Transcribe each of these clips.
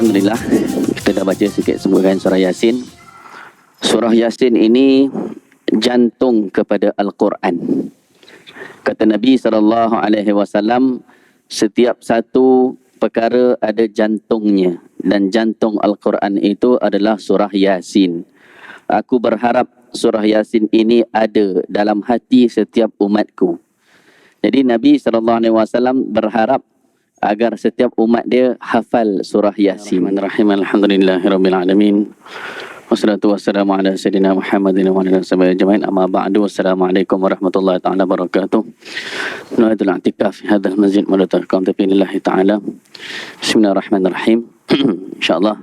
Alhamdulillah, kita dah baca sikit sebahagian surah Yasin. Surah Yasin ini jantung kepada Al-Quran. Kata Nabi SAW, setiap satu perkara ada jantungnya, dan jantung Al-Quran itu adalah surah Yasin. Aku berharap surah Yasin ini ada dalam hati setiap umatku. Jadi Nabi SAW berharap agar setiap umat dia hafal surah Yasin. Alhamdulillahirabbil alamin. Wassalatu wassalamu ala sayyidina Muhammadin wa ala alihi ajma'in. Amma ba'du. Wassalamualaikum warahmatullahi taala wabarakatuh. Nu'idul i'tikaf fi hadzal masjid mulataqam billahi taala. Bismillahirrahmanirrahim. Insyaallah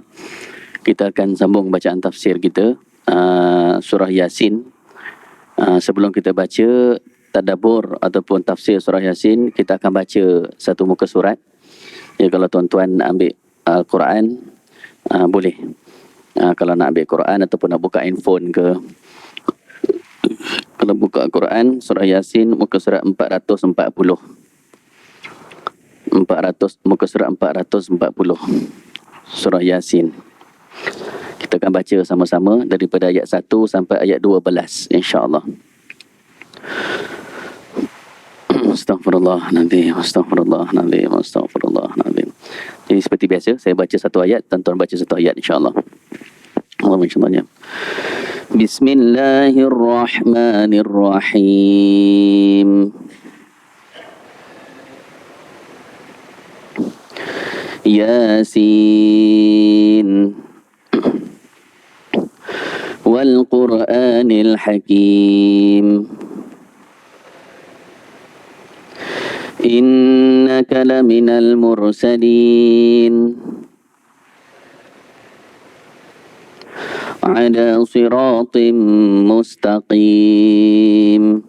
kita akan sambung bacaan tafsir kita surah Yasin. Sebelum kita baca tadabbur ataupun tafsir surah Yasin, kita akan baca satu muka surat. Ya, kalau tuan-tuan ambil Quran, boleh. Kalau nak ambil Quran ataupun nak buka handphone ke, kalau buka Quran, surah Yasin, muka surat 440. Muka surat 440. Surah Yasin. Kita akan baca sama-sama daripada ayat 1 sampai ayat 12, insya-Allah. Astaghfirullahaladzim, astaghfirullahaladzim, astaghfirullahaladzim. Jadi seperti biasa, saya baca satu ayat, tuan-tuan baca satu ayat, insya-Allah. Allahumma insya-Allah. Bismillahirrahmanirrahim. Yasin wal Qur'anil Hakim. Innaka laminal mursalin ala siratim mustaqim.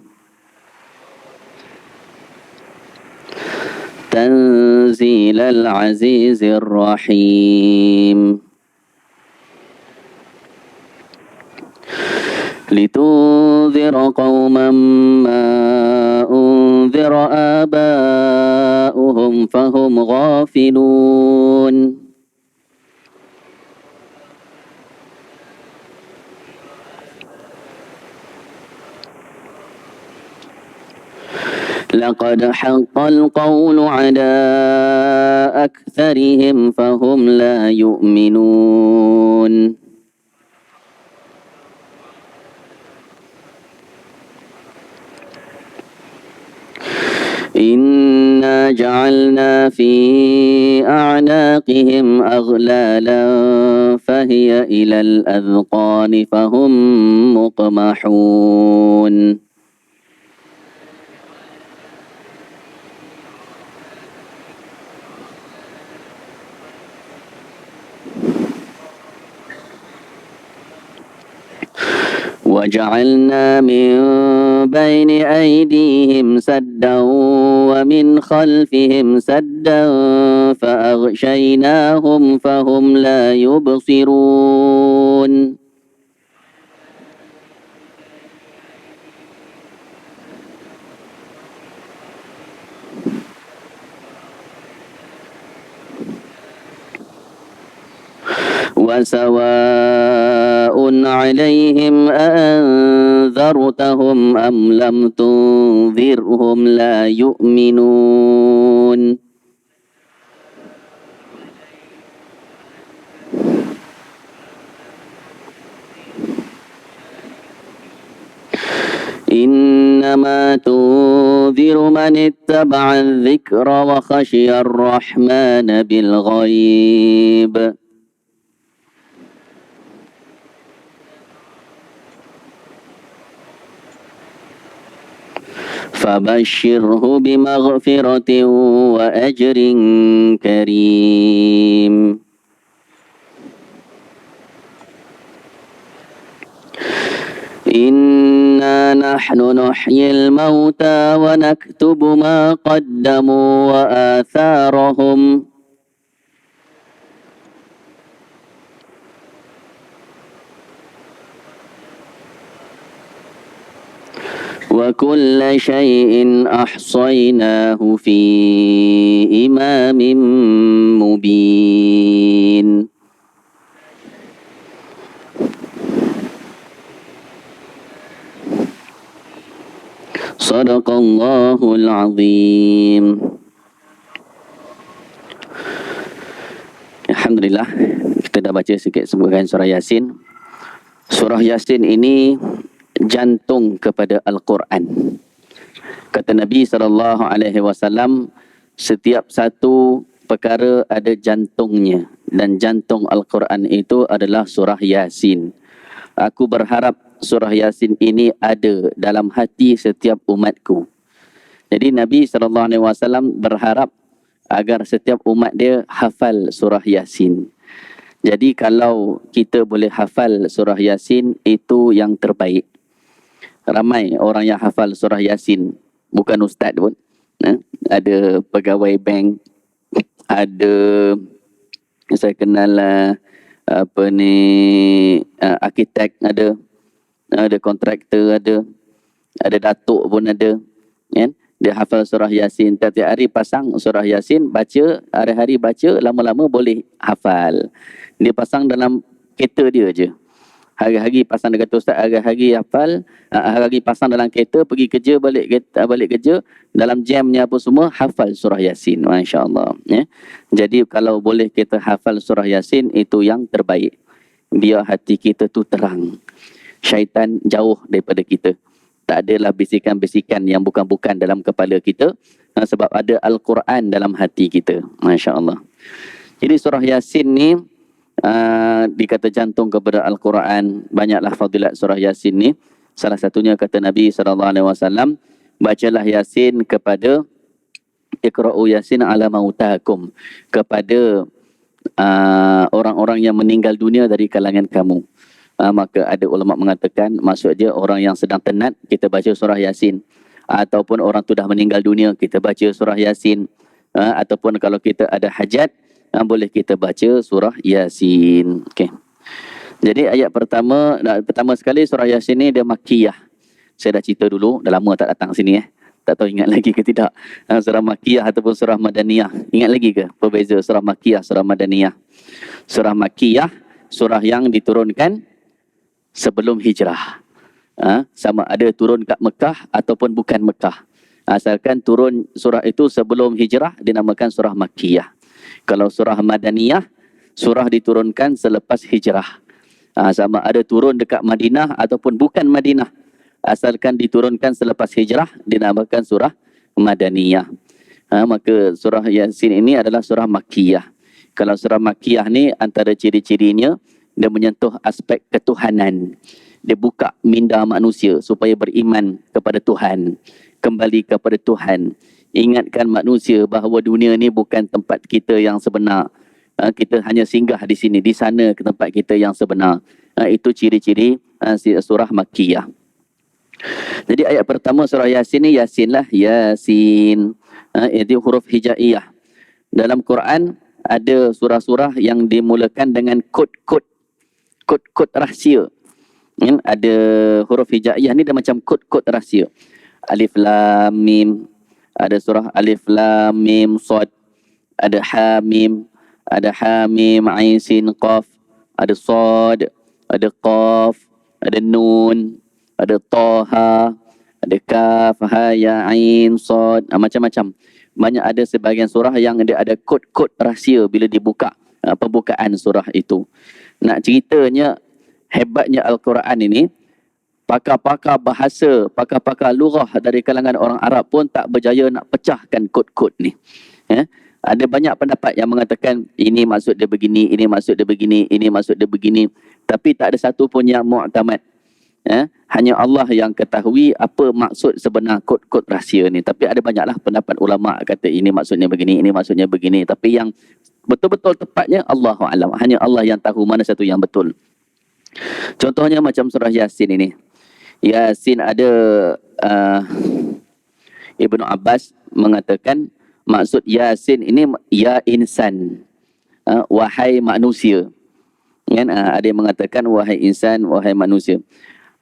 Tanzilal azizir rahim. لتنذر قوما ما أنذر آباؤهم فهم غافلون. لقد حق القول على أكثرهم فهم لا يؤمنون. إنا جعلنا في أعناقهم أغلالا فهي إلى الأذقان فهم مقمحون. وجعلنا من بين أيديهم سدا ومن خلفهم سدا فأغشيناهم فهم لا يبصرون. وسواء عليهم أأنذرتهم أم لم تنذرهم لا يؤمنون. إنما تنذر من اتبع الذكر وخشي الرحمن بالغيب. فبشره بمغفرة وأجر كريم. إنا نحن نحيي الموتى ونكتب ما قدموا وآثارهم وكل شيء أحصيناه في إمام مبين. صدق الله العظيم. Alhamdulillah, kita dah baca sikit sebahagian surah Yasin. Surah Yasin ini jantung kepada Al-Quran. Kata Nabi SAW, setiap satu perkara ada jantungnya, dan jantung Al-Quran itu adalah surah Yasin. Aku berharap surah Yasin ini ada dalam hati setiap umatku. Jadi Nabi SAW berharap agar setiap umat dia hafal surah Yasin. Jadi kalau kita boleh hafal surah Yasin, itu yang terbaik. Ramai orang yang hafal surah Yasin, bukan ustaz pun. Ada pegawai bank, ada saya kenal arkitek, ada kontraktor, ada datuk pun ada, kan? Dia hafal surah Yasin, tiap-tiap hari pasang surah Yasin, baca, hari-hari baca, lama-lama boleh hafal. Dia pasang dalam kereta dia je. Hari-hari pasang, dia kata ustaz, hari-hari hafal, hari-hari pasang dalam kereta, pergi kerja, balik kerja, dalam jamnya apa semua, hafal surah Yasin, masya-Allah. Ya. Jadi kalau boleh kita hafal surah Yasin, itu yang terbaik. Biar hati kita tu terang. Syaitan jauh daripada kita. Tak adalah bisikan-bisikan yang bukan-bukan dalam kepala kita, sebab ada Al-Quran dalam hati kita. Masya Allah. Jadi surah Yasin ni dikata jantung kepada Al-Quran. Banyaklah fadilat surah Yasin ni. Salah satunya kata Nabi SAW, bacalah Yasin kepada Iqra'u Yasin ala mautakum, kepada orang-orang yang meninggal dunia dari kalangan kamu. Maka ada ulama mengatakan maksudnya orang yang sedang tenat, kita baca surah Yasin. Ataupun orang tu dah meninggal dunia, kita baca surah Yasin. Ataupun kalau kita ada hajat, boleh kita baca surah Yasin. Okay. Jadi ayat pertama sekali surah Yasin ni dia Makkiyah. Saya dah cerita dulu, dah lama tak datang sini. Tak tahu ingat lagi ke tidak. Surah Makkiyah ataupun surah Madaniyah. Ingat lagi ke perbeza surah Makkiyah, surah Madaniyah? Surah Makkiyah, surah yang diturunkan sebelum hijrah. Sama ada turun kat Mekah ataupun bukan Mekah. Asalkan turun surah itu sebelum hijrah, dinamakan surah Makkiyah. Kalau surah Madaniyah, surah diturunkan selepas hijrah. Sama ada turun dekat Madinah ataupun bukan Madinah. Asalkan diturunkan selepas hijrah, dinamakan surah Madaniyah. Maka surah Yasin ini adalah surah Makkiyah. Kalau surah Makkiyah ni antara ciri-cirinya, dia menyentuh aspek ketuhanan. Dia buka minda manusia supaya beriman kepada Tuhan, kembali kepada Tuhan. Ingatkan manusia bahawa dunia ni bukan tempat kita yang sebenar. Kita hanya singgah di sini, di sana ke tempat kita yang sebenar. Itu ciri-ciri surah Makkiyah. Jadi ayat pertama surah Yasin ni, Yasin lah, Yasin. Itu huruf hijaiyah. Dalam Quran ada surah-surah yang dimulakan dengan kod-kod rahsia. Ada huruf hijaiyah ni dia macam kod-kod rahsia. Alif Lam Mim, ada surah Alif Lam Mim Sad, ada Hamim, ada Hamim Ain Sin Qaf, ada Sad, ada Qaf, ada Nun, ada Taha, ada Kaf, Ha Ya Ain Sad, macam-macam. Banyak ada sebahagian surah yang dia ada kod-kod rahsia bila dibuka pembukaan surah itu. Nak ceritanya, hebatnya Al-Quran ini, pakar-pakar bahasa, pakar-pakar lughah dari kalangan orang Arab pun tak berjaya nak pecahkan kod-kod ni. Ada banyak pendapat yang mengatakan ini maksud dia begini, ini maksud dia begini, ini maksud dia begini. Tapi tak ada satu pun yang mu'tamad. Hanya Allah yang ketahui apa maksud sebenar kod-kod rahsia ni. Tapi ada banyaklah pendapat ulama kata ini maksudnya begini, ini maksudnya begini. Tapi yang betul-betul tepatnya Allahu a'lam. Hanya Allah yang tahu mana satu yang betul. Contohnya macam surah Yasin ini. Yasin ada Ibnu Abbas mengatakan maksud Yasin ini ya insan, wahai manusia. Kan? Ada yang mengatakan wahai insan, wahai manusia.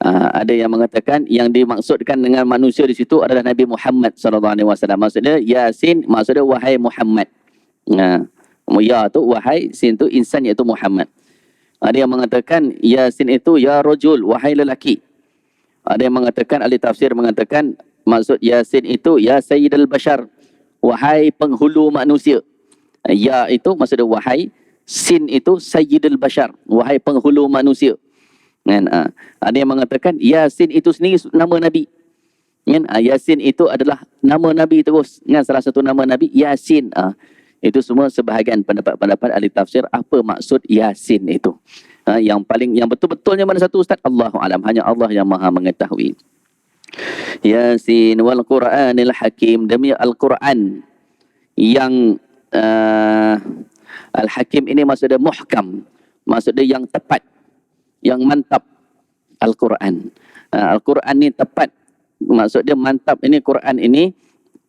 Ada yang mengatakan yang dimaksudkan dengan manusia di situ adalah Nabi Muhammad sallallahu alaihi wasallam. Maksudnya Yasin, maksudnya wahai Muhammad. Ya tu wahai, sin tu insan, iaitu Muhammad. Ada yang mengatakan Yasin itu ya rajul, wahai lelaki. Ada yang mengatakan, ahli tafsir mengatakan maksud Yasin itu ya sayyidul bashar, wahai penghulu manusia. Ya itu maksudnya wahai, sin itu sayyidul bashar, wahai penghulu manusia. Kan? Ada yang mengatakan Yasin itu sendiri nama Nabi. Kan? Yasin itu adalah nama Nabi terus. Kan? Salah satu nama Nabi Yasin. Itu semua sebahagian pendapat-pendapat ahli tafsir apa maksud Yasin itu. Yang betul-betulnya mana satu Ustaz? Allahu alam, hanya Allah yang Maha mengetahui. Yasin wal Qur'anil Hakim, demi Al-Quran yang Al-Hakim ini maksudnya muhkam, maksudnya yang tepat, yang mantap. Al-Quran. Al-Quran ni tepat. Maksud dia mantap. Ini Quran ini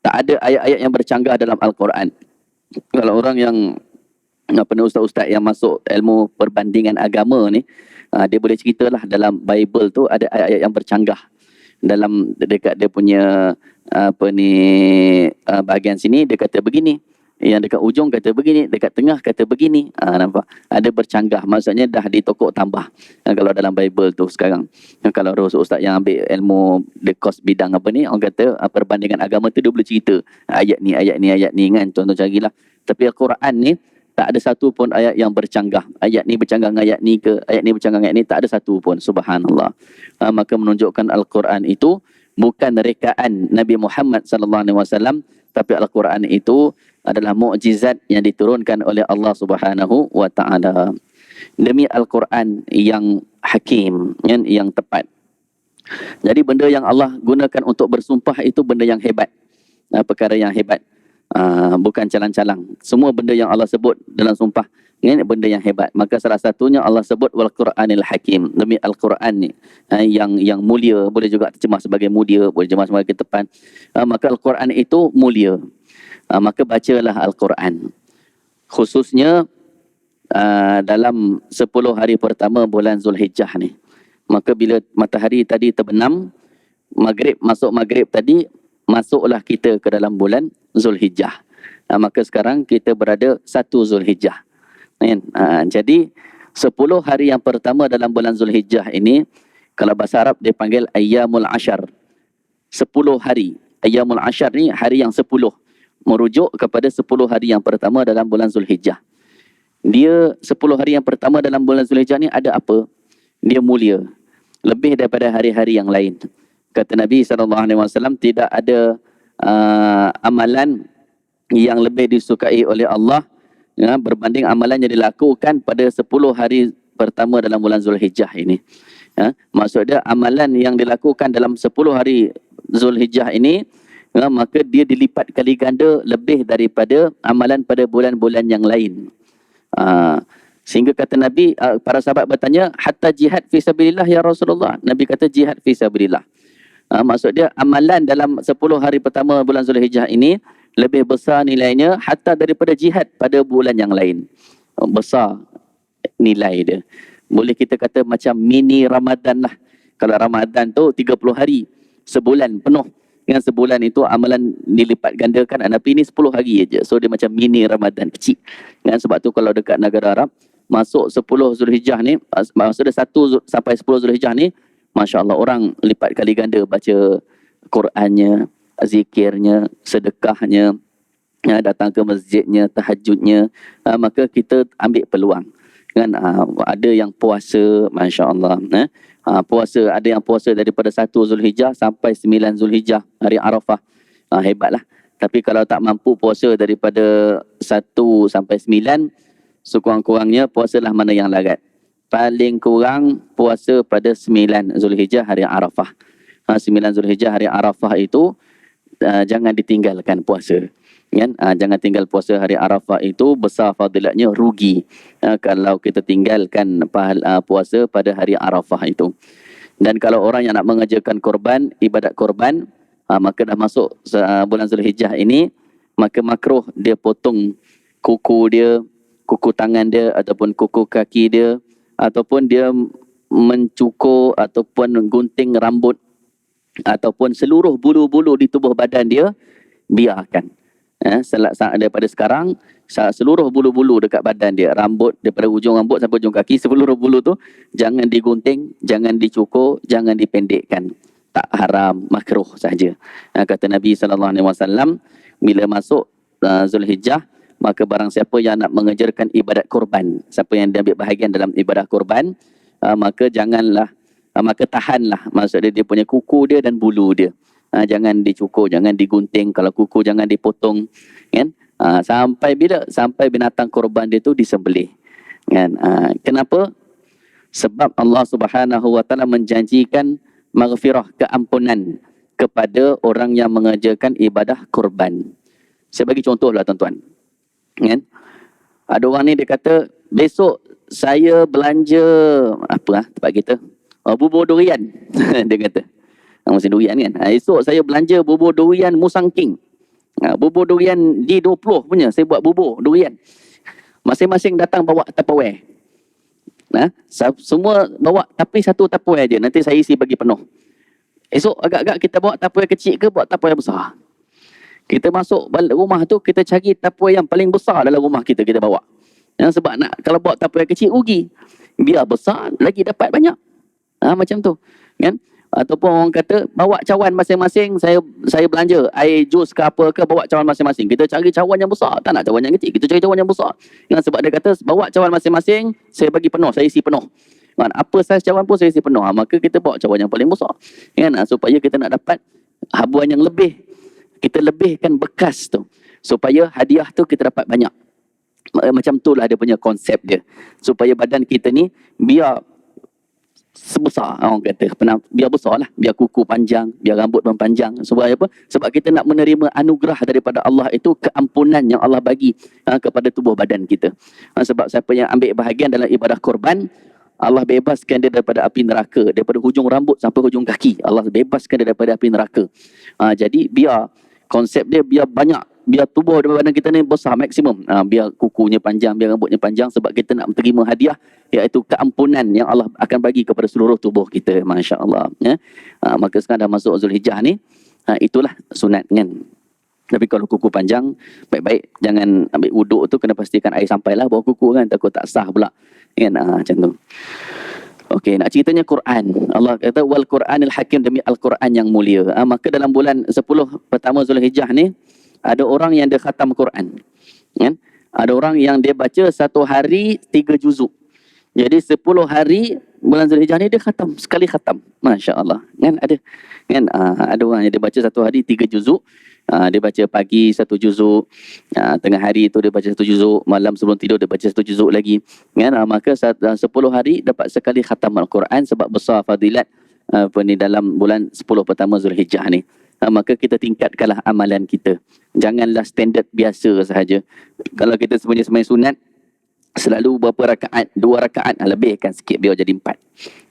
tak ada ayat-ayat yang bercanggah dalam Al-Quran. Kalau orang yang ustaz-ustaz yang masuk ilmu perbandingan agama ni, dia boleh ceritalah dalam Bible tu ada ayat-ayat yang bercanggah. Dalam dekat dia punya bahagian sini dia kata begini, yang dekat ujung kata begini, dekat tengah kata begini. Nampak? Ada bercanggah, maksudnya dah ditokok tambah. Kalau dalam Bible tu sekarang. Kalau ustaz yang ambil ilmu the course bidang apa ni, orang kata perbandingan agama tu dia boleh cerita ayat ni kan, contoh carilah. Tapi Al-Quran ni tak ada satu pun ayat yang bercanggah. Ayat ni bercanggah dengan ayat ni ke, ayat ni bercanggah dengan ayat ni, tak ada satu pun. Subhanallah. Maka menunjukkan Al-Quran itu bukan rekaan Nabi Muhammad sallallahu alaihi wasallam, tapi Al-Quran itu adalah mukjizat yang diturunkan oleh Allah Subhanahu wa taala. Demi Al-Quran yang hakim, yang tepat. Jadi benda yang Allah gunakan untuk bersumpah itu benda yang hebat. Perkara yang hebat. Bukan calang-calang. Semua benda yang Allah sebut dalam sumpah ini benda yang hebat. Maka salah satunya Allah sebut wal Quranil Hakim, demi Al-Quran ni yang mulia. Boleh juga terjemah sebagai mulia, boleh terjemah sebagai tepat. Maka Al-Quran itu mulia. Maka bacalah Al-Quran. Khususnya dalam 10 hari pertama bulan Zulhijjah ni. Maka bila matahari tadi terbenam, masuk maghrib tadi, masuklah kita ke dalam bulan Zulhijjah. Maka sekarang kita berada 1 Zulhijjah. Jadi 10 hari yang pertama dalam bulan Zulhijjah ini, kalau bahasa Arab dia panggil Ayyamul Ashar. 10 hari. Ayyamul Ashar ni hari yang 10. Merujuk kepada 10 hari yang pertama dalam bulan Zulhijjah. Dia 10 hari yang pertama dalam bulan Zulhijjah ni ada apa? Dia mulia. Lebih daripada hari-hari yang lain. Kata Nabi SAW, tidak ada amalan yang lebih disukai oleh Allah berbanding amalan yang dilakukan pada 10 hari pertama dalam bulan Zulhijjah ini. Maksudnya amalan yang dilakukan dalam 10 hari Zulhijjah ini, maka dia dilipat kali ganda lebih daripada amalan pada bulan-bulan yang lain. Sehingga kata Nabi, para sahabat bertanya, hatta jihad fi sabilillah ya Rasulullah. Nabi kata jihad fi sabilillah. Maksud dia amalan dalam 10 hari pertama bulan Zulhijjah ini lebih besar nilainya hatta daripada jihad pada bulan yang lain. Besar nilai dia. Boleh kita kata macam mini Ramadan lah. Kalau Ramadan tu 30 hari, sebulan penuh. Dengan sebulan itu amalan dilipat gandakan, tapi ini 10 hari aja. So dia macam mini Ramadan kecil. Sebab tu kalau dekat negara Arab, masuk 10 Zulhijjah ni, maksudnya 1 sampai 10 Zulhijjah ni, Masya Allah, orang lipat kali ganda baca Qurannya, zikirnya, sedekahnya, datang ke masjidnya, tahajudnya. Maka kita ambil peluang. Kan? Ada yang puasa, Masya Allah. Puasa, ada yang puasa daripada 1 Zulhijjah sampai 9 Zulhijjah, hari Arafah. Hebatlah. Tapi kalau tak mampu puasa daripada 1 sampai 9, sekurang-kurangnya puasalah mana yang larat. Paling kurang puasa pada 9 Zulhijjah hari Arafah. 9 Zulhijjah hari Arafah itu jangan ditinggalkan puasa. Kan? Jangan tinggal puasa hari Arafah itu, besar fadilatnya, rugi kalau kita tinggalkan puasa pada hari Arafah itu. Dan kalau orang yang nak mengerjakan korban, ibadat korban, maka dah masuk bulan Zulhijjah ini, maka makruh dia potong kuku dia, kuku tangan dia ataupun kuku kaki dia, ataupun dia mencukur ataupun gunting rambut ataupun seluruh bulu-bulu di tubuh badan dia, biarkan. Daripada sekarang, seluruh bulu-bulu dekat badan dia, rambut, daripada ujung rambut sampai ujung kaki, seluruh bulu tu jangan digunting, jangan dicukur, jangan dipendekkan. Tak haram, makruh saja. Kata Nabi SAW, bila masuk Zulhijjah, maka barang siapa yang nak mengerjakan ibadat korban, siapa yang dia ambil bahagian dalam ibadah korban, maka janganlah, maka tahanlah, maksudnya dia punya kuku dia dan bulu dia. Jangan dicukur, jangan digunting, kalau kuku jangan dipotong, kan? Sampai bila? Sampai binatang korban dia tu disembelih, kan? Kenapa? Sebab Allah Subhanahu Wa Taala menjanjikan maghfirah, keampunan kepada orang yang mengerjakan ibadah korban. Saya bagi contoh lah tuan-tuan, kan? Ada orang ni dia kata, besok saya belanja tempat kita, bubur durian. Dia kata, musim durian kan, esok saya belanja bubur durian Musang King, bubur durian D20 punya, saya buat bubur durian. Masing-masing datang bawa Tupperware, semua bawa tapi satu Tupperware je, nanti saya isi bagi penuh. Esok agak-agak kita bawa Tupperware kecil ke bawa Tupperware besar? Kita masuk balik rumah tu, kita cari Tupperware yang paling besar dalam rumah kita, kita bawa. Sebab kalau bawa Tupperware kecil rugi, biar besar lagi dapat banyak. Macam tu, kan? Ataupun orang kata bawa cawan masing-masing, saya belanja air jus ke apa ke, bawa cawan masing-masing. Kita cari cawan yang besar, tak nak cawan yang kecil, kita cari cawan yang besar. Sebab dia kata bawa cawan masing-masing, saya bagi penuh, saya isi penuh. Apa saiz cawan pun saya isi penuh. Maka kita bawa cawan yang paling besar, kan? Supaya kita nak dapat habuan yang lebih, kita lebihkan bekas tu, supaya hadiah tu kita dapat banyak. Macam tu lah dia punya konsep dia, supaya badan kita ni biar sebesar, orang kata, biar besar lah, biar kuku panjang, biar rambut pun panjang. Sebab apa? Sebab kita nak menerima anugerah daripada Allah itu, keampunan yang Allah bagi kepada tubuh badan kita. Sebab siapa yang ambil bahagian dalam ibadah korban, Allah bebaskan dia daripada api neraka, daripada hujung rambut sampai hujung kaki, Allah bebaskan dia daripada api neraka. Jadi biar konsep dia, biar banyak, biar tubuh badan kita ni besar maksimum, biar kukunya panjang, biar rambutnya panjang, sebab kita nak terima hadiah, iaitu keampunan yang Allah akan bagi kepada seluruh tubuh kita. Masya Allah, ya. Maka sekarang dah masuk Zulhijjah ni, itulah sunat, kan? Tapi kalau kuku panjang, baik-baik jangan ambil wuduk tu, kena pastikan air sampailah bawah kuku, kan? Takut tak sah pula, kan? Macam tu. Okey, nak ceritanya Quran. Allah kata wal Quranil Hakim, demi Al-Quran yang mulia. Maka dalam bulan 10 pertama Zulhijjah ni, ada orang yang dia khatam Quran, kan? Ada orang yang dia baca satu hari 3 juzuk. Jadi 10 hari bulan Zulhijjah ni dia khatam, sekali khatam. Masya Allah, kan? Ada, kan? Ada orang yang dia baca satu hari 3 juzuk. Dia baca pagi 1 juzuk, tengah hari tu dia baca 1 juzuk, malam sebelum tidur dia baca 1 juzuk lagi, kan? Maka 10 hari dapat sekali khatam Al-Quran, sebab besar fadilat ni dalam bulan 10 pertama Zulhijjah ni. Maka kita tingkatkanlah amalan kita. Janganlah standard biasa sahaja. Kalau kita sembahyang sunat, selalu berapa rakaat? 2 rakaat, lebihkan sikit biar jadi 4,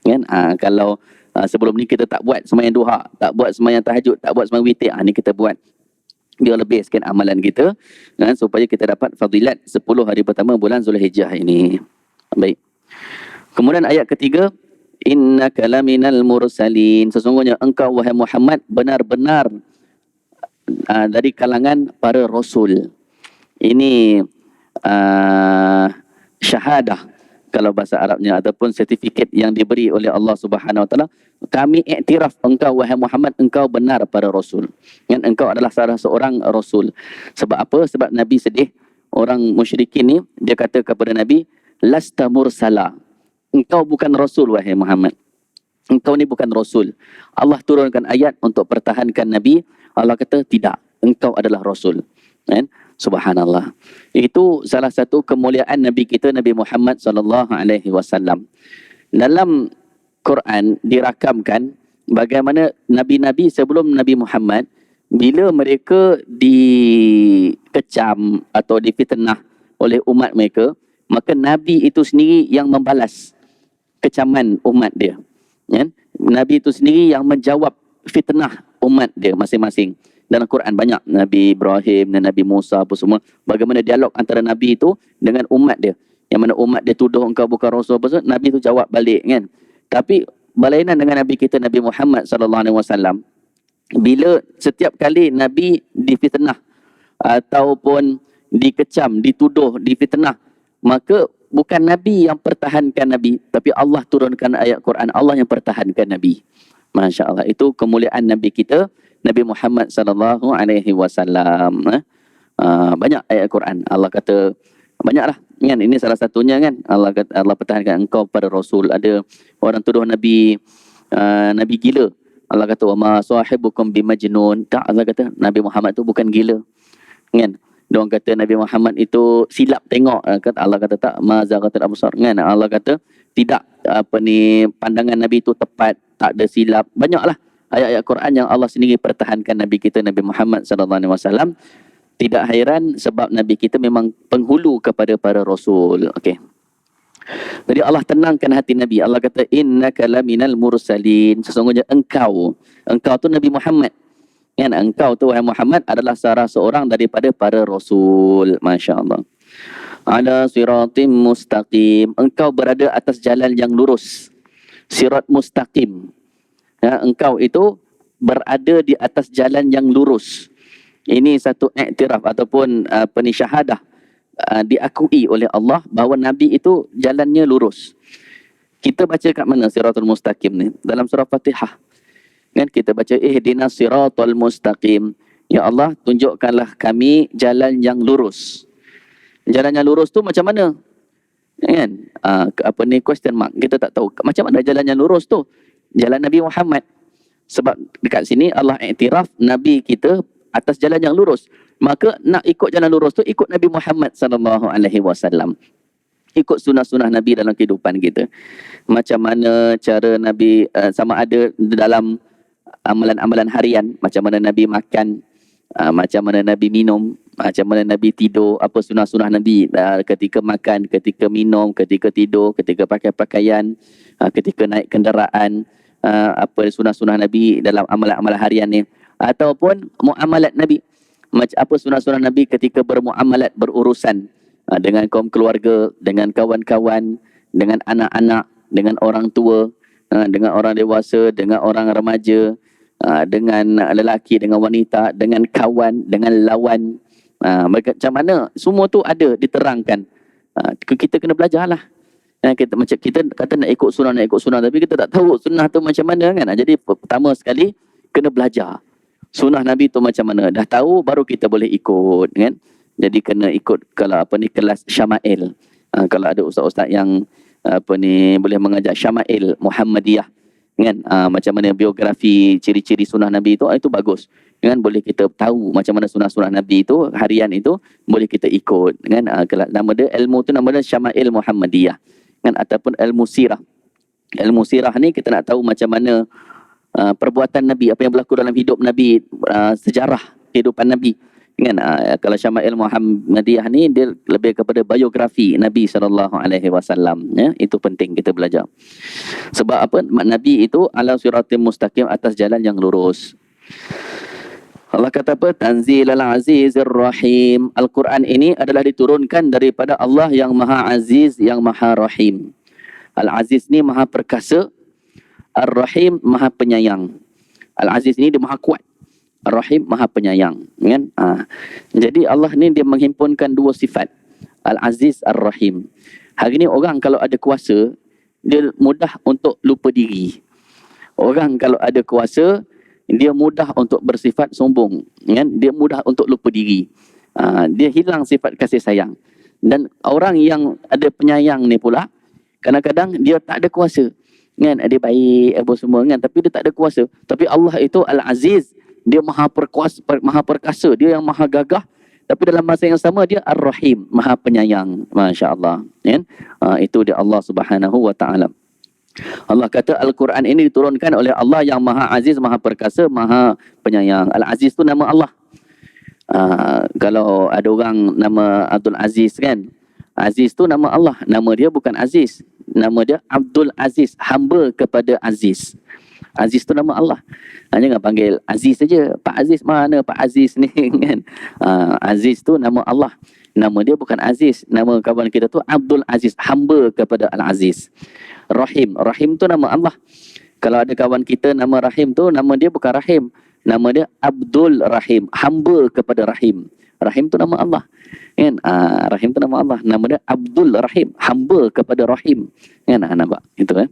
kan? Kalau sebelum ni kita tak buat sembahyang duha, tak buat sembahyang tahajud, tak buat sembahyang witir, ni kita buat biar lebih sikit amalan kita, kan? Supaya kita dapat fadilat 10 hari pertama bulan Zulhijjah ini. Baik. Kemudian ayat ketiga, innaka laminal mursalin, sesungguhnya engkau wahai Muhammad benar-benar dari kalangan para rasul. Ini syahadah kalau bahasa Arabnya, ataupun sertifikat yang diberi oleh Allah Subhanahu Wa Taala. Kami iktiraf engkau wahai Muhammad, engkau benar para rasul, dan engkau adalah salah seorang rasul. Sebab apa? Sebab Nabi sedih. Orang musyrikin ni dia kata kepada Nabi, lasta mursala, engkau bukan rasul wahai Muhammad, engkau ni bukan rasul. Allah turunkan ayat untuk pertahankan Nabi. Allah kata tidak, engkau adalah rasul, kan? Subhanallah. Itu salah satu kemuliaan Nabi kita, Nabi Muhammad sallallahu alaihi wasallam. Dalam Quran dirakamkan bagaimana nabi-nabi sebelum Nabi Muhammad, bila mereka dikecam atau difitnah oleh umat mereka, maka Nabi itu sendiri yang membalas kecaman umat dia, kan? Nabi itu sendiri yang menjawab fitnah umat dia masing-masing. Dalam Quran banyak, Nabi Ibrahim dan Nabi Musa apa semua, bagaimana dialog antara Nabi itu dengan umat dia. Yang mana umat dia tuduh engkau bukan rasul apa semua, Nabi itu jawab balik, kan? Tapi berlainan dengan Nabi kita Nabi Muhammad sallallahu alaihi wasallam, bila setiap kali Nabi difitnah ataupun dikecam, dituduh, difitnah, maka bukan Nabi yang pertahankan Nabi, tapi Allah turunkan ayat Quran, Allah yang pertahankan Nabi. Masya Allah, itu kemuliaan Nabi kita Nabi Muhammad sallallahu alaihi wasallam. Banyak ayat Quran Allah kata, banyaklah kan, ini salah satunya kan, Allah kata, Allah pertahankan engkau pada Rasul. Ada orang tuduh Nabi Nabi gila, Allah kata wa ma sahibukum bimajnun. Tak, Allah kata Nabi Muhammad tu bukan gila kan. Diorang kata Nabi Muhammad itu silap tengok, kata Allah kata tak, ma zaghatul absar kan. Allah kata tidak, pandangan Nabi itu tepat, tak ada silap. Banyaklah ayat-ayat Quran yang Allah sendiri pertahankan Nabi kita Nabi Muhammad sallallahu alaihi wasallam. Tidak hairan sebab Nabi kita memang penghulu kepada para rasul. Okey. Jadi Allah tenangkan hati Nabi. Allah kata innaka laminal mursalin. Sesungguhnya engkau tu Nabi Muhammad. Kan, engkau tu wahai Muhammad adalah salah seorang daripada para rasul. Masya-Allah. Ala siratim mustaqim. Engkau berada atas jalan yang lurus. Sirat mustaqim. Ya, engkau itu berada di atas jalan yang lurus. Ini satu iktiraf ataupun syahadah, diakui oleh Allah bahawa Nabi itu jalannya lurus. Kita baca kat mana siratul mustaqim ni? Dalam surah Fatihah. Kan kita baca ihdinas siratal mustaqim. Ya Allah, tunjukkanlah kami jalan yang lurus. Jalan yang lurus tu macam mana? Kan? Question mark. Kita tak tahu macam mana jalan yang lurus tu. Jalan Nabi Muhammad. Sebab dekat sini Allah iktiraf Nabi kita atas jalan yang lurus. Maka nak ikut jalan lurus tu, ikut Nabi Muhammad sallallahu alaihi wasallam. Ikut sunnah-sunnah Nabi dalam kehidupan kita. Macam mana cara Nabi, sama ada dalam amalan-amalan harian, macam mana Nabi makan, macam mana Nabi minum, macam mana Nabi tidur, apa sunnah-sunnah Nabi ketika makan, ketika minum, ketika tidur, ketika pakai pakaian, ketika naik kenderaan, apa sunnah-sunnah Nabi dalam amalan-amalan harian ni, ataupun muamalat Nabi, macam apa sunnah-sunnah Nabi ketika bermuamalat, berurusan dengan kaum keluarga, dengan kawan-kawan, dengan anak-anak, dengan orang tua, dengan orang dewasa, dengan orang remaja, dengan lelaki, dengan wanita, dengan kawan, dengan lawan, macam mana, semua tu ada diterangkan. Kita kena belajarlah. Kita macam kita kata nak ikut sunnah, tapi kita tak tahu sunnah tu macam mana kan. Jadi pertama sekali kena belajar sunnah Nabi tu macam mana. Dah tahu baru kita boleh ikut kan. Jadi kena ikut kalau kelas Syama'il. Kalau ada ustaz-ustaz yang boleh mengajar Syama'il Muhammadiyah kan, macam mana biografi ciri-ciri sunnah Nabi itu bagus kan. Boleh kita tahu macam mana sunnah-sunnah Nabi itu harian itu boleh kita ikut kan. Nama dia, ilmu tu nama dia Syama'il Muhammadiyah kan, ataupun ilmu sirah. Ilmu sirah ni kita nak tahu macam mana perbuatan Nabi, apa yang berlaku dalam hidup Nabi, sejarah kehidupan Nabi kan. Kalau Syama'il Muhammadiyah ni dia lebih kepada biografi Nabi sallallahu alaihi wasallam ya. Itu penting kita belajar. Sebab apa? Nabi itu ala siratim mustaqim, atas jalan yang lurus. Allah kata apa? Tanzilal Azizir Rahim. Al-Quran ini adalah diturunkan daripada Allah yang Maha Aziz, yang Maha Rahim. Al-Aziz ni Maha Perkasa, Ar-Rahim Maha Penyayang. Al-Aziz ni dia Maha Kuat, Ar-Rahim Maha Penyayang kan. Jadi Allah ni dia menghimpunkan dua sifat, Al-Aziz, Ar-Rahim. Hari ni orang kalau ada kuasa, dia mudah untuk lupa diri. Orang kalau ada kuasa, dia mudah untuk bersifat sombong kan. Dia mudah untuk lupa diri. Dia hilang sifat kasih sayang. Dan orang yang ada penyayang ni pula, kadang-kadang dia tak ada kuasa kan, dia baik apa semua kan, tapi dia tak ada kuasa. Tapi Allah itu Al-Aziz, dia Maha Perkuasa, Maha Perkasa, dia yang Maha Gagah, tapi dalam masa yang sama dia Ar-Rahim, Maha Penyayang. Masya-Allah kan. Itu dia Allah Subhanahu wa taala. Allah kata Al-Quran ini diturunkan oleh Allah yang Maha Aziz, Maha Perkasa, Maha Penyayang. Al-Aziz tu nama Allah. Kalau ada orang nama Abdul Aziz kan, Aziz tu nama Allah, nama dia bukan Aziz, nama dia Abdul Aziz, hamba kepada Aziz. Aziz tu nama Allah. Jangan panggil Aziz saja. Pak Aziz mana Pak Aziz ni kan. Aziz tu nama Allah. Nama dia bukan Aziz. Nama kawan kita tu Abdul Aziz, hamba kepada Al-Aziz. Rahim. Rahim tu nama Allah. Kalau ada kawan kita nama Rahim tu, nama dia bukan Rahim. Nama dia Abdul Rahim, hamba kepada Rahim. Rahim tu nama Allah. Kan? Rahim tu nama Allah. Nama dia Abdul Rahim, hamba kepada Rahim. Kan? Nampak? Itu kan?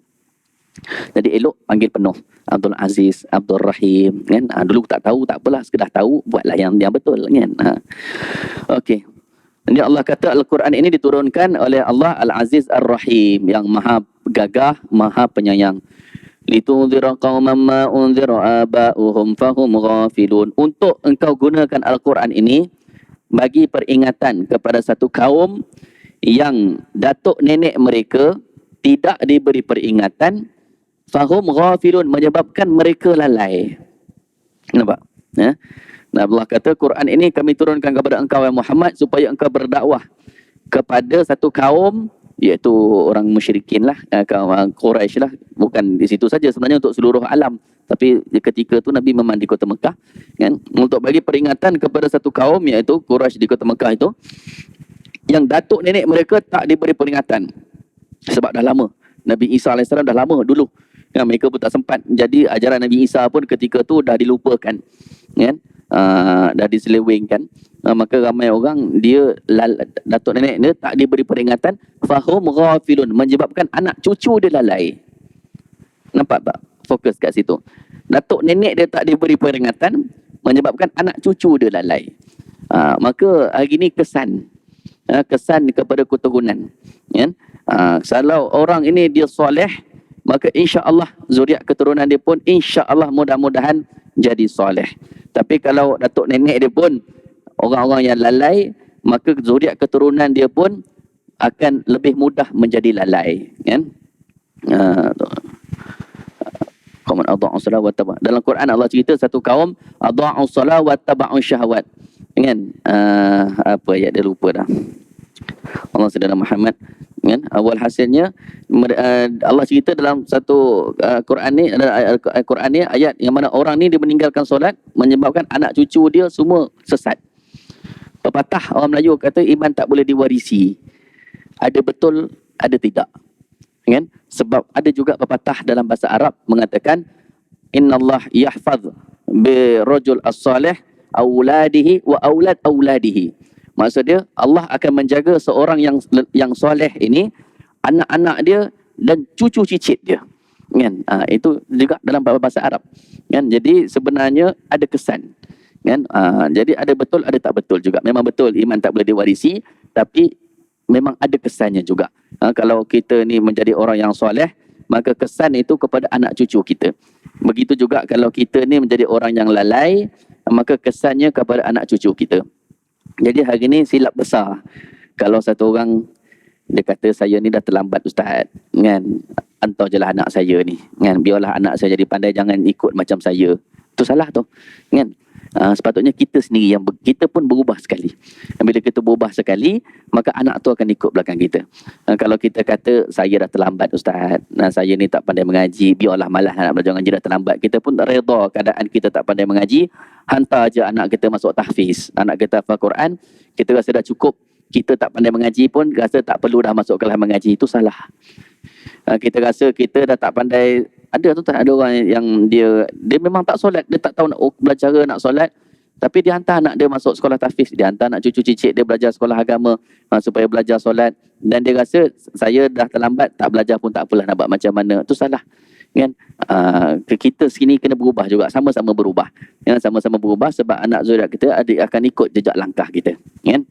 Jadi elok panggil penuh Abdul Aziz, Abdul Rahim kan. Dulu tak tahu, tak apalah, sekedar tahu buatlah yang betul kan. Okey. Jadi Allah kata Al-Quran ini diturunkan oleh Allah Al-Aziz Ar-Rahim, yang maha gagah, maha penyayang. Litunzira qauman ma unzira aba'uhum fahum ghafilun. Untuk engkau gunakan Al-Quran ini bagi peringatan kepada satu kaum yang datuk nenek mereka tidak diberi peringatan, fahum ghafilun, menyebabkan mereka lalai. Nampak? Ya? Dan Allah kata Quran ini kami turunkan kepada engkau ya Muhammad supaya engkau berdakwah kepada satu kaum, iaitu orang musyrikin lah, kaum Quraisy lah. Bukan di situ saja, sebenarnya untuk seluruh alam. Tapi ketika tu Nabi memang di kota Mekah kan, untuk bagi peringatan kepada satu kaum, iaitu Quraisy di kota Mekah itu, yang datuk nenek mereka tak diberi peringatan. Sebab dah lama. Nabi Isa AS dah lama dulu. Ya, mereka pun tak sempat. Jadi ajaran Nabi Isa pun ketika tu dah dilupakan. Kan? Dah diselewengkan. Maka ramai orang, dia datuk nenek dia tak diberi peringatan. Fahum ghafilun, menyebabkan anak cucu dia lalai. Nampak tak? Fokus kat situ. Datuk nenek dia tak diberi peringatan, menyebabkan anak cucu dia lalai. Maka hari ni kesan. Kesan kepada keturunan. Kan? Kalau orang ini dia soleh, maka insya-Allah zuriat keturunan dia pun insya-Allah mudah-mudahan jadi soleh. Tapi kalau datuk nenek dia pun orang-orang yang lalai, maka zuriat keturunan dia pun akan lebih mudah menjadi lalai, kan? Qaman adha'u salat wa taba'. Dalam Quran Allah cerita satu kaum adha'u salat wa taba'u syahwat. Kan? Apa ayat dia lupa dah. Allah Sayyidina Muhammad kan, awal hasilnya Allah cerita dalam satu Quran ni ayat yang mana orang ni dia meninggalkan solat menyebabkan anak cucu dia semua sesat. Pepatah orang Melayu kata iman tak boleh diwarisi. Ada betul, ada tidak. Kan? Sebab ada juga pepatah dalam bahasa Arab mengatakan innallah yahfaz bi rajul as-salih auladihi wa aulad auladihi. Maksud dia Allah akan menjaga seorang yang soleh ini, anak-anak dia dan cucu cicit dia. Kan? Itu juga dalam bahasa Arab. Kan? Jadi sebenarnya ada kesan. Kan? Jadi ada betul, ada tak betul juga. Memang betul iman tak boleh diwarisi, tapi memang ada kesannya juga. Kalau kita ni menjadi orang yang soleh, maka kesan itu kepada anak cucu kita. Begitu juga kalau kita ni menjadi orang yang lalai, maka kesannya kepada anak cucu kita. Jadi hari ni silap besar kalau satu orang dia kata saya ni dah terlambat ustaz, kan, hantar je lah anak saya ni, kan, biarlah anak saya jadi pandai, jangan ikut macam saya. Itu salah tu, kan. Sepatutnya kita sendiri yang kita pun berubah sekali. Bila kita berubah sekali, maka anak tu akan ikut belakang kita. Kalau kita kata saya dah terlambat ustaz, saya ni tak pandai mengaji, biarlah malah nak belajar mengaji dah terlambat, kita pun tak reda keadaan kita tak pandai mengaji, hantar je anak kita masuk tahfiz, anak kita hafal Quran, kita rasa dah cukup, kita tak pandai mengaji pun rasa tak perlu dah masuk kelas mengaji. Itu salah. Kita rasa kita dah tak pandai. Ada tu tak, ada orang yang dia memang tak solat, dia tak tahu nak belajar nak solat, tapi dia hantar anak dia masuk sekolah tahfiz, dia hantar anak cucu cicit dia belajar sekolah agama supaya belajar solat, dan dia rasa saya dah terlambat, tak belajar pun tak apalah, nak buat macam mana. Itu salah, kan. Kita sini kena berubah juga, sama-sama berubah, ya, sama-sama berubah, sebab anak zuriat kita akan ikut jejak langkah kita, kan.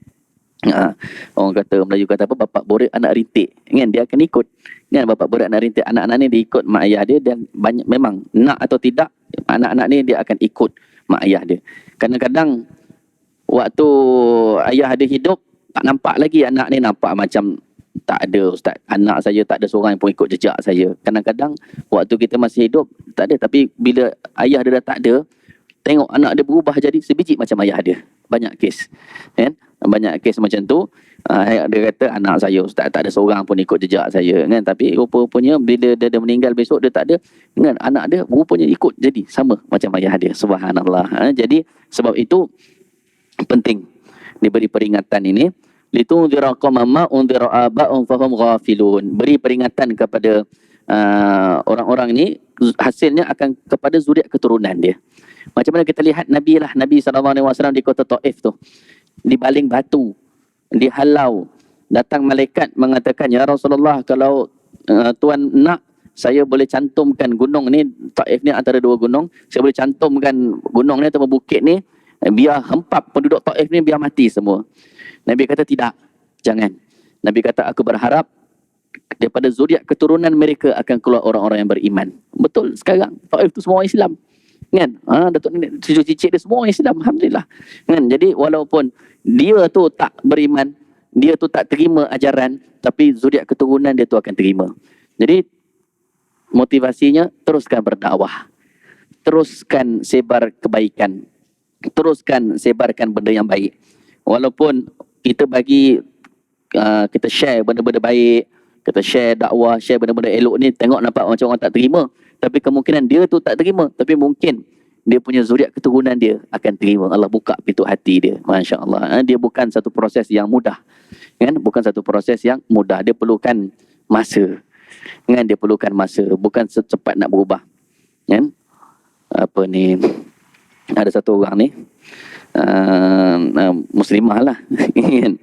Orang kata, Melayu kata apa, bapak borek anak rintik, kan, dia akan ikut, kan, bapak borek anak rintik, anak-anak ni dia ikut mak ayah dia, dan banyak memang nak atau tidak anak-anak ni dia akan ikut mak ayah dia. Kadang-kadang waktu ayah dia hidup tak nampak lagi anak ni, nampak macam tak ada ustaz, anak saya tak ada seorang yang pun ikut jejak saya. Kadang-kadang waktu kita masih hidup tak ada, tapi bila ayah dia dah tak ada, tengok anak dia berubah jadi sebiji macam ayah dia. Banyak kes, kan. banyak kes macam tu. Dia kata anak saya ustaz tak ada seorang pun ikut jejak saya kan, tapi rupa-rupanya bila dia meninggal besok dia tak ada kan, anak dia rupanya ikut jadi sama macam ayah dia. Subhanallah. Jadi sebab itu penting diberi peringatan ini, litunzira qauman ma unzira aba'um fahum ghafilun. Beri peringatan kepada orang-orang ini, hasilnya akan kepada zuriat keturunan dia. Macam mana kita lihat Nabi SAW di kota Taif tu, dibaling batu, dihalau, datang malaikat mengatakan, ya Rasulullah, kalau Tuan nak, saya boleh cantumkan gunung ni, Taif ni antara dua gunung, saya boleh cantumkan gunung ni atau bukit ni, biar hempap penduduk Taif ni, biar mati semua. Nabi kata tidak, jangan. Nabi kata aku berharap daripada zuriat keturunan mereka akan keluar orang-orang yang beriman. Betul, sekarang Taif tu semua orang Islam kan, Datuk nenek cucu cicit dia semua orang Islam, alhamdulillah kan. Jadi walaupun dia tu tak beriman, dia tu tak terima ajaran, tapi zuriat keturunan dia tu akan terima. Jadi motivasinya teruskan berdakwah, teruskan sebar kebaikan, teruskan sebarkan benda yang baik. Walaupun kita bagi kita share benda-benda baik, kita share dakwah, share benda-benda elok ni, tengok nampak macam orang tak terima, tapi kemungkinan dia tu tak terima, tapi mungkin dia punya zuriat keturunan dia akan terima. Allah buka pintu hati dia, Masya Allah. Dia bukan satu proses yang mudah kan, bukan satu proses yang mudah, dia perlukan masa kan, dia perlukan masa, bukan secepat nak berubah kan. Apa ni, ada satu orang ni muslimah lah kan,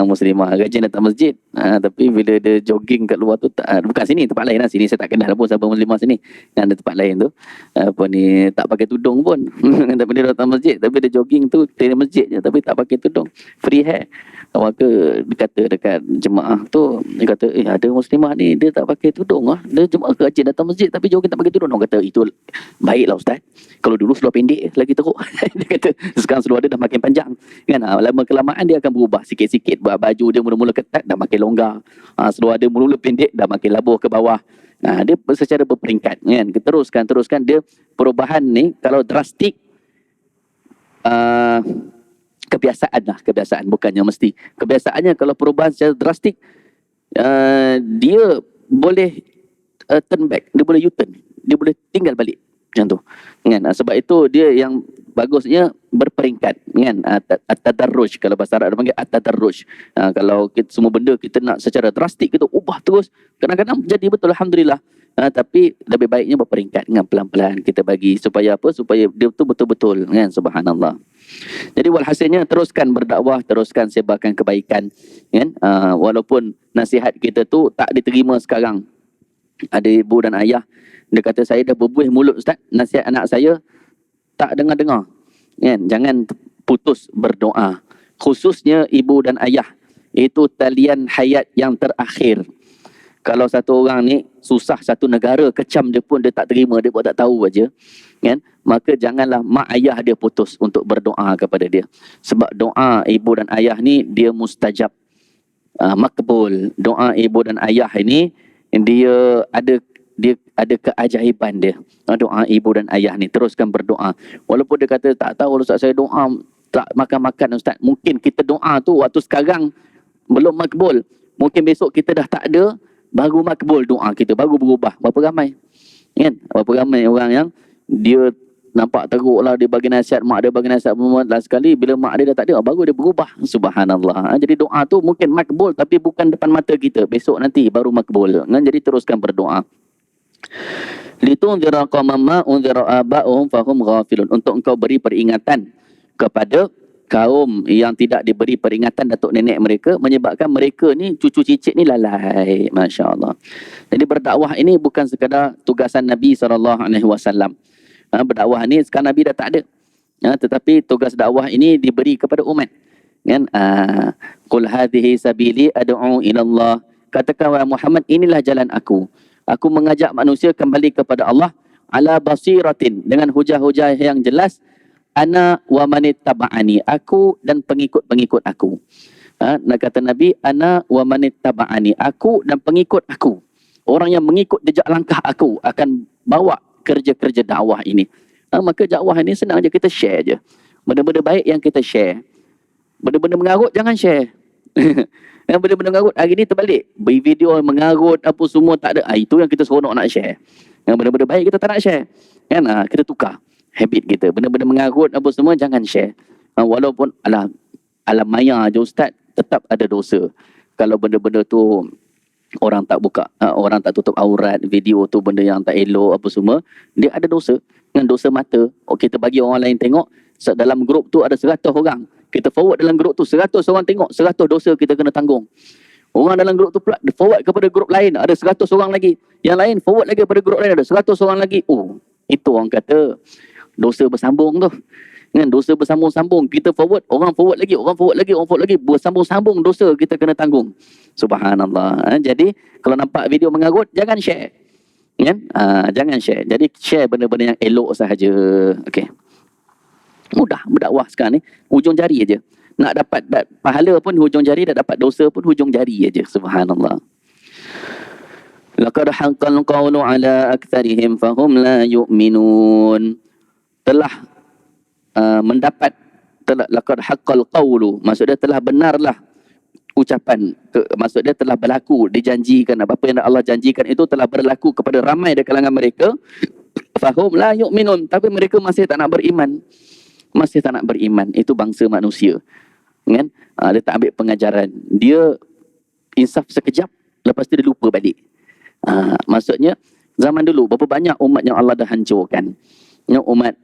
muslimah, rajin datang masjid, tapi bila dia jogging kat luar tu, bukan sini, tempat lain lah, sini saya tak kenal pun siapa muslimah sini kan, ada tempat lain tu apa ni, tak pakai tudung pun tapi dia datang masjid, tapi dia jogging tu dari masjid je, tapi tak pakai tudung, free hair. Maka dia kata dekat jemaah tu, dia kata ada muslimah ni, dia tak pakai tudung dia jemaah rajin datang masjid tapi jogging tak pakai tudung. Dia kata itu baiklah ustaz, kalau dulu seluar pendek lagi teruk dia kata sekarang seluar dia dah makin panjang kan, lama kelamaan dia akan berubah sikit-sikit. Baju dia mula-mula ketat dah makin longgar, seluar dia mula-mula pendek dah makin labuh ke bawah. Dia secara berperingkat kan, teruskan dia. Perubahan ni kalau drastik, kebiasaan bukannya mesti. Kebiasaannya kalau perubahan secara drastik, dia boleh turn back, dia boleh U-turn, dia boleh tinggal balik macam tu kan. Sebab itu dia yang bagusnya berperingkat kan, at-tadarruj, kalau bahasa Arab dia panggil at-tadarruj. Kalau kita, semua benda kita nak secara drastik, kita ubah terus, kadang-kadang jadi betul, alhamdulillah. Tapi lebih baiknya berperingkat dengan pelan-pelan kita bagi, supaya apa, supaya dia tu betul-betul kan, subhanallah. Jadi walhasilnya teruskan berdakwah, teruskan sebarkan kebaikan kan. Walaupun nasihat kita tu tak diterima sekarang, ada ibu dan ayah dia kata saya dah berbuih mulut ustaz, nasihat anak saya tak dengar-dengar kan. Jangan putus berdoa, khususnya ibu dan ayah, itu talian hayat yang terakhir. Kalau satu orang ni susah, satu negara kecam dia pun dia tak terima, dia pun tak tahu aja kan, maka janganlah mak ayah dia putus untuk berdoa kepada dia. Sebab doa ibu dan ayah ni dia mustajab, makbul. Doa ibu dan ayah ini dia ada keajaiban dia. Doa ibu dan ayah ni, teruskan berdoa. Walaupun dia kata tak tahu ustaz, saya doa tak makan-makan ustaz. Mungkin kita doa tu waktu sekarang belum makbul, mungkin besok kita dah tak ada, baru makbul doa kita, baru berubah. Berapa ramai kan, berapa ramai orang yang dia nampak teruk lah, dia bagi nasihat, mak dia bagi nasihat last sekali, bila mak dia dah tak ada, baru dia berubah. Subhanallah. Jadi doa tu mungkin makbul, tapi bukan depan mata kita, besok nanti baru makbul kan. Jadi teruskan berdoa. Litunzira qauman ma unzira aba'uhum fahum ghafilun, untuk engkau beri peringatan kepada kaum yang tidak diberi peringatan datuk nenek mereka, menyebabkan mereka ni cucu cicit ni lalai. Masya Allah. Jadi berdakwah ini bukan sekadar tugasan Nabi SAW. Berdakwah ni sekarang Nabi dah tak ada, tetapi tugas dakwah ini diberi kepada umat kan. Qul hadhihi sabili ad'u ila Allah, katakan wahai Muhammad, inilah jalan aku mengajak manusia kembali kepada Allah, ala basiratin, dengan hujah-hujah yang jelas, ana wa manittaba'ani, aku dan pengikut-pengikut aku. Nak kata Nabi, ana wa manittaba'ani, aku dan pengikut aku, orang yang mengikut jejak langkah aku akan bawa kerja-kerja dakwah ini. Maka dakwah ini senang je, kita share je benda-benda baik yang kita share. Benda-benda mengarut jangan share. Yang benda-benda mengarut hari ni terbalik. Video mengarut apa semua tak ada. Itu yang kita seronok nak share. Yang benda-benda baik kita tak nak share. Kan? Kita tukar habit kita. Benda-benda mengarut apa semua jangan share. Walaupun alam maya je ustaz, tetap ada dosa. Kalau benda-benda tu orang tak buka, orang tak tutup aurat, video tu benda yang tak elok apa semua, dia ada dosa. Dengan dosa mata. Kita bagi orang lain tengok, dalam grup tu ada 100 orang. Kita forward dalam grup tu 100 orang tengok, 100 dosa kita kena tanggung. Orang dalam grup tu pula forward kepada grup lain, ada 100 orang lagi. Yang lain forward lagi kepada grup lain, ada 100 orang lagi. Itu orang kata dosa bersambung tu. Kan, dosa bersambung-sambung. Kita forward, orang forward lagi, orang forward lagi, orang forward lagi. Bersambung-sambung dosa kita kena tanggung. Subhanallah. Jadi kalau nampak video mengarut, jangan share. Kan? Jangan share. Jadi share benda-benda yang elok sahaja. Okey. Mudah berdakwah sekarang ni. Hujung jari aja. Nak dapat pahala pun hujung jari, nak dapat dosa pun hujung jari aja. Subhanallah. Laqad haqqal qawlu ala aktsarihim fahum la yu'minun. Telah mendapat, laqad haqqal qawlu, maksudnya telah benarlah ucapan, maksudnya telah berlaku, dijanjikan apa yang Allah janjikan itu telah berlaku kepada ramai di kalangan mereka. Fahum la yu'minun, tapi mereka masih tak nak beriman. Masih tak nak beriman. Itu bangsa manusia. Kan? Dia tak ambil pengajaran. Dia insaf sekejap, lepas tu dia lupa balik. Maksudnya zaman dulu berapa banyak umat yang Allah dah hancurkan. Yang umat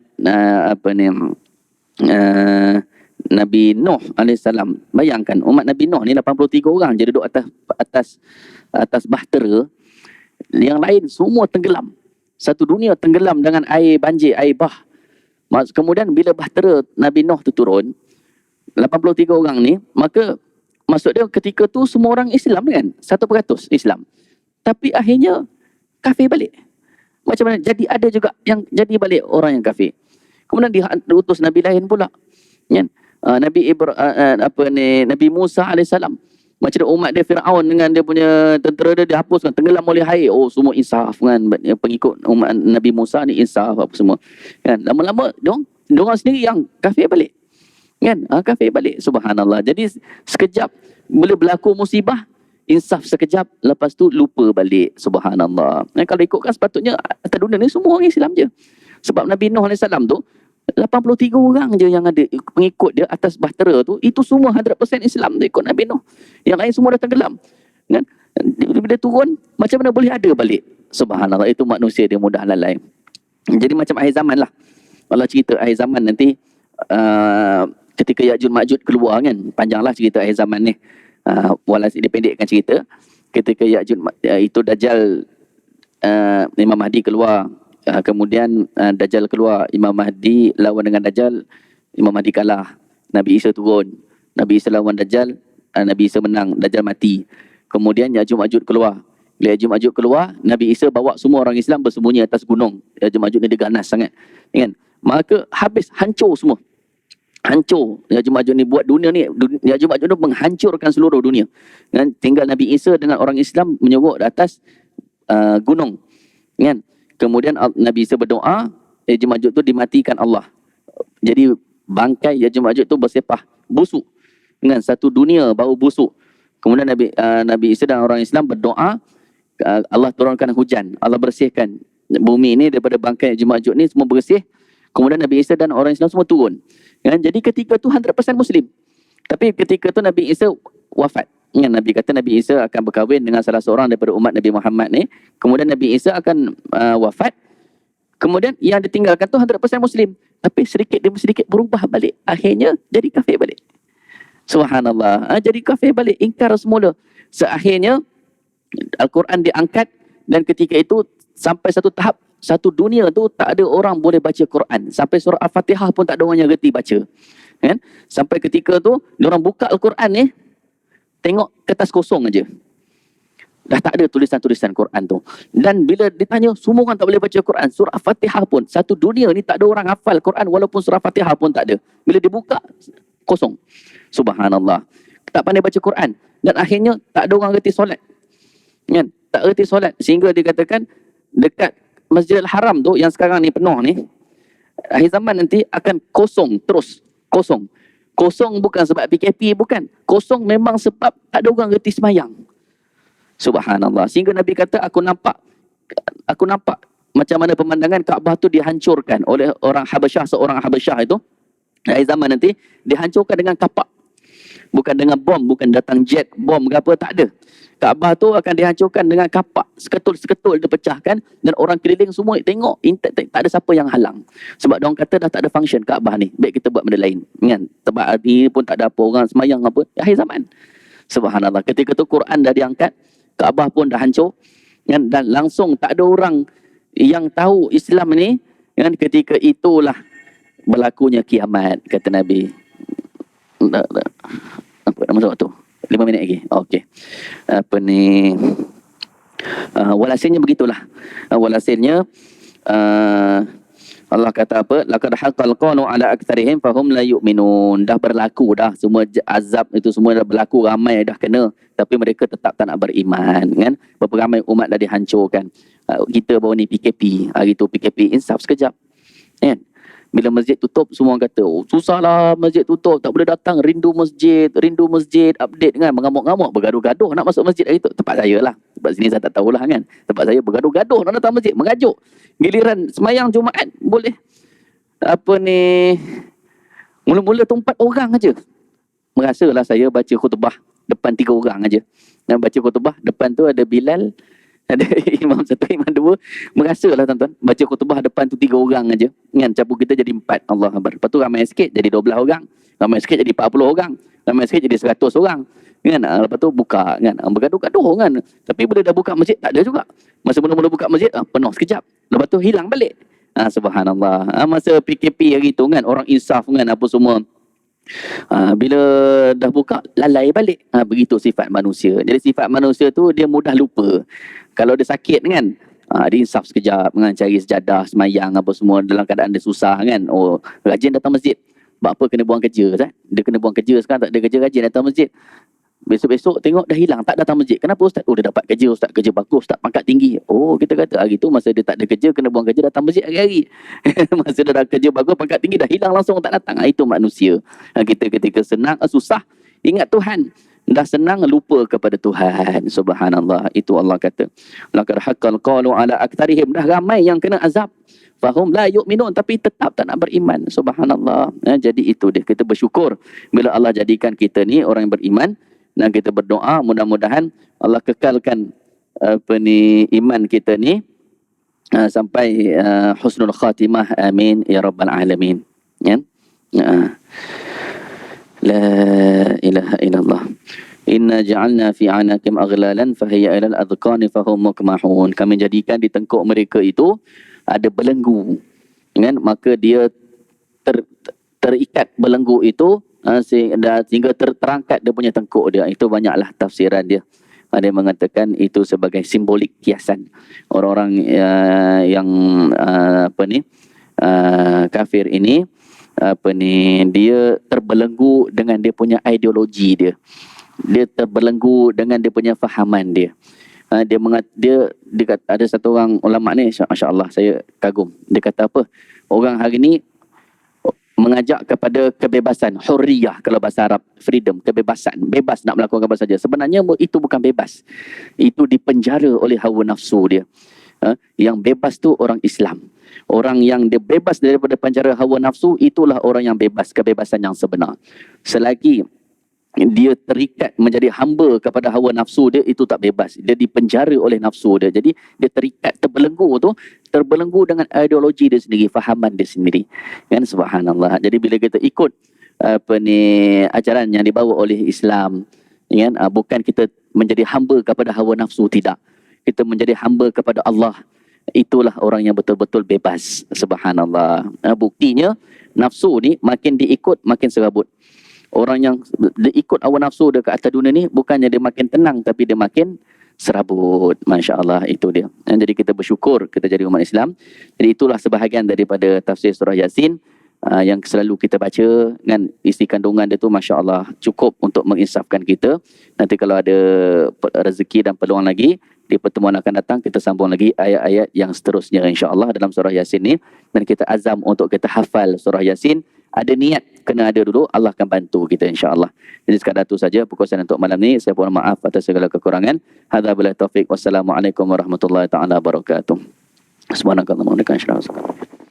Nabi Nuh AS. Bayangkan umat Nabi Nuh ni 83 orang je duduk atas bahtera. Yang lain semua tenggelam. Satu dunia tenggelam dengan air banjir, air bah. Kemudian bila bahtera Nabi Nuh tu turun, 83 orang ni, maka maksud dia ketika tu semua orang Islam kan, 100% Islam. Tapi akhirnya kafir balik. Macam mana? Jadi ada juga yang jadi balik orang yang kafir. Kemudian diutus Nabi lain pula. Kan? Nabi Musa AS. Macam mana umat dia Fir'aun dengan dia punya tentera dia dihapuskan, tenggelam oleh air. Semua insaf kan. Pengikut umat Nabi Musa ni insaf apa semua. Kan? Lama-lama diorang sendiri yang kafir balik. Kan? Kafir balik. Subhanallah. Jadi sekejap bila berlaku musibah, insaf sekejap, lepas tu lupa balik. Subhanallah. Kalau ikutkan sepatutnya atas dunia ni semua orang Islam je. Sebab Nabi Nuh AS tu 83 orang je yang ada pengikut dia atas bahtera tu, itu semua 100% Islam tu ikut Nabi Nuh. Yang lain semua dah tenggelam. Kan? Bila turun, macam mana boleh ada balik? Subhanallah, itu manusia dia mudah lalai. Jadi macam akhir zaman lah. Allah cerita akhir zaman nanti, ketika Ya'juj Ma'juj keluar kan, panjanglah cerita akhir zaman ni. Walau dipendekkan cerita, ketika Ya'juj itu Dajjal, Imam Mahdi keluar. Kemudian Dajjal keluar, Imam Mahdi lawan dengan Dajjal, Imam Mahdi kalah. Nabi Isa turun, Nabi Isa lawan Dajjal, Nabi Isa menang, Dajjal mati. Kemudian Ya'juj Ma'juj keluar. Bila Ya'juj Ma'juj keluar, Nabi Isa bawa semua orang Islam bersembunyi atas gunung. Ya'juj Ma'juj ni dia ganas sangat, kan? Maka habis, hancur semua. Hancur. Ya'juj Ma'juj ni buat dunia ni, Ya'juj Ma'juj ni menghancurkan seluruh dunia. Kan? Tinggal Nabi Isa dengan orang Islam menyeruk di atas gunung. Kan? Kemudian Nabi Isa berdoa, Ya'juj Ma'juj tu dimatikan Allah. Jadi bangkai Ya'juj Ma'juj tu bersepah, busuk. Dengan satu dunia bau busuk. Kemudian Nabi Isa dan orang Islam berdoa, Allah turunkan hujan, Allah bersihkan bumi ni daripada bangkai Ya'juj Ma'juj ni, semua bersih. Kemudian Nabi Isa dan orang Islam semua turun. Kan? Jadi ketika tu 100% Muslim. Tapi ketika tu Nabi Isa wafat. Nabi kata Nabi Isa akan berkahwin dengan salah seorang daripada umat Nabi Muhammad ni. Kemudian Nabi Isa akan wafat. Kemudian yang ditinggalkan tu 100% Muslim. Tapi sedikit demi sedikit berubah balik. Akhirnya jadi kafir balik. Subhanallah. Jadi kafir balik. Ingkar semula. Seakhirnya Al-Quran diangkat. Dan ketika itu sampai satu tahap, satu dunia tu tak ada orang boleh baca Quran. Sampai surah Al-Fatihah pun tak ada orang yang reti baca. Kan? Sampai ketika tu, diorang buka Al-Quran ni, tengok kertas kosong aja. Dah tak ada tulisan-tulisan Quran tu. Dan bila ditanya, semua orang tak boleh baca Quran. Surah Fatihah pun, satu dunia ni tak ada orang hafal Quran walaupun surah Fatihah pun tak ada. Bila dibuka, kosong. Subhanallah. Tak pandai baca Quran. Dan akhirnya tak ada orang reti solat. Kan? Tak reti solat. Sehingga dikatakan dekat Masjidil Haram tu yang sekarang ni penuh ni, akhir zaman nanti akan kosong terus. Kosong. Kosong bukan sebab PKP, bukan. Kosong memang sebab tak ada orang reti semayang. Subhanallah. Sehingga Nabi kata, aku nampak macam mana pemandangan Kaabah tu dihancurkan oleh orang Habasyah, seorang Habasyah itu. Akhir zaman nanti, dihancurkan dengan kapak. Bukan dengan bom, bukan datang jet, bom ke apa, tak ada. Kaabah tu akan dihancurkan dengan kapak. Seketul-seketul dipecahkan dan orang keliling semua tengok, tak ada siapa yang halang. Sebab diorang kata dah tak ada function Kaabah ni. Baik kita buat benda lain. Kan? Sebab hari pun tak ada apa orang semayang apa. Akhir zaman. Subhanallah. Ketika tu Quran dah diangkat, Kaabah pun dah hancur. Kan? Dan langsung tak ada orang yang tahu Islam ni. Kan? Ketika itulah berlakunya kiamat, kata Nabi. Apa nak masuk waktu? 5 minit lagi. Okey. Apa ni? Walhasilnya begitulah. Walhasilnya Allah kata apa? Laqad haqqal qawlu ala aktsarihim fahum la yu'minun. Dah berlaku dah semua azab itu, semua dah berlaku, ramai dah kena, tapi mereka tetap tak nak beriman, kan? Berapa ramai umat dah dihancurkan. Kita baru ni PKP. Hari tu PKP insaf sekejap. Kan? Bila masjid tutup, semua orang kata, oh susahlah masjid tutup, tak boleh datang, rindu masjid, update kan, mengamuk-ngamuk, bergaduh-gaduh nak masuk masjid hari tu. Tempat saya lah, tempat sini saya tak tahulah kan. Tempat saya bergaduh-gaduh nak datang masjid, mengajuk. Giliran semayang Jumaat, boleh apa ni, mula-mula tu 4 orang aja. Merasalah saya baca khutbah depan 3 orang aja. Dan baca khutbah depan tu ada Bilal, ada imam 1, imam 2. Merasalah tuan-tuan, baca khutbah depan tu 3 orang aja. Kan, campur kita jadi 4. Allah Akbar. Lepas tu ramai sikit jadi 12 orang. Ramai sikit jadi 40 orang. Ramai sikit jadi 100 orang. Kan, lepas tu buka kan. Bergaduh-gaduh kan. Tapi bila dah buka masjid tak ada juga. Masa mula-mula buka masjid penuh sekejap. Lepas tu hilang balik. Subhanallah. Masa PKP hari tu kan, orang insaf kan apa semua. Bila dah buka lalai balik. Begitu sifat manusia. Jadi sifat manusia tu dia mudah lupa. Kalau dia sakit kan, dia insaf sekejap kan, cari sejadah, semayang apa semua dalam keadaan dia susah kan. Oh, rajin datang masjid. Sebab apa? Kena buang kerja kan? Dia kena buang kerja sekarang, tak ada kerja, rajin datang masjid. Besok-besok tengok dah hilang, tak datang masjid. Kenapa Ustaz? Oh, dia dapat kerja Ustaz, kerja bagus Ustaz, pangkat tinggi. Oh, kita kata hari tu masa dia tak ada kerja, kena buang kerja, datang masjid hari-hari. Masa dia dah kerja bagus, pangkat tinggi, dah hilang langsung tak datang. Itu manusia. Kita ketika senang, susah, ingat Tuhan. Dah senang, lupa kepada Tuhan. Subhanallah. Itu Allah kata, laqad haqqal qawlu ala aktsarihim. Dah ramai yang kena azab. Fahum la yu'minun, tapi tetap tak nak beriman. Subhanallah. Jadi itu dia. Kita bersyukur bila Allah jadikan kita ni orang yang beriman. Dan kita berdoa mudah-mudahan Allah kekalkan iman kita ni sampai husnul khatimah. Amin ya rabbal alamin. Ya. La ilaha illallah. Inna ja'alna fi anakim aghlalan fahiya ilal adhqani fahum mukmahun. Kami jadikan di tengkuk mereka itu ada belenggu. Kan? Maka dia terikat belenggu itu sehingga terangkat dia punya tengkuk dia. Itu banyaklah tafsiran dia. Ada yang mengatakan itu sebagai simbolik kiasan. Orang-orang yang kafir ini dia terbelenggu dengan dia punya ideologi dia. Dia terbelenggu dengan dia punya fahaman dia. Dia kata, ada satu orang ulama ni, masya-Allah saya kagum. Dia kata apa? Orang hari ni mengajak kepada kebebasan, hurriyah kalau bahasa Arab, freedom, kebebasan, bebas nak melakukan apa saja. Sebenarnya itu bukan bebas. Itu dipenjara oleh hawa nafsu dia. Yang bebas tu orang Islam. Orang yang dia bebas daripada penjara hawa nafsu, itulah orang yang bebas, kebebasan yang sebenar. Selagi dia terikat menjadi hamba kepada hawa nafsu dia, itu tak bebas. Dia dipenjara oleh nafsu dia. Jadi dia terikat, terbelenggu dengan ideologi dia sendiri, fahaman dia sendiri. Kan, subhanallah. Jadi bila kita ikut ajaran yang dibawa oleh Islam, kan, bukan kita menjadi hamba kepada hawa nafsu, tidak. Kita menjadi hamba kepada Allah. Itulah orang yang betul-betul bebas. Subhanallah. Buktinya nafsu ni makin diikut makin serabut. Orang yang ikut hawa nafsu dia ke atas dunia ni, bukannya dia makin tenang, tapi dia makin serabut. Masya Allah, itu dia. Dan jadi kita bersyukur kita jadi umat Islam. Jadi itulah sebahagian daripada tafsir surah Yasin yang selalu kita baca. Dengan isi kandungan dia tu, Masya Allah, cukup untuk menginsafkan kita. Nanti kalau ada rezeki dan peluang lagi, di pertemuan akan datang kita sambung lagi ayat-ayat yang seterusnya insya Allah dalam surah Yasin ni. Dan kita azam untuk kita hafal surah Yasin Ada niat, kena ada dulu, Allah akan bantu kita insya-Allah. Jadi sekadar itu saja perkongsian untuk malam ni. Saya mohon maaf atas segala kekurangan. Hadza billahi taufik. Wassalamualaikum warahmatullahi taala wabarakatuh. Subhanakallahumma wa bihamdika asyhadu an la ilaha illa anta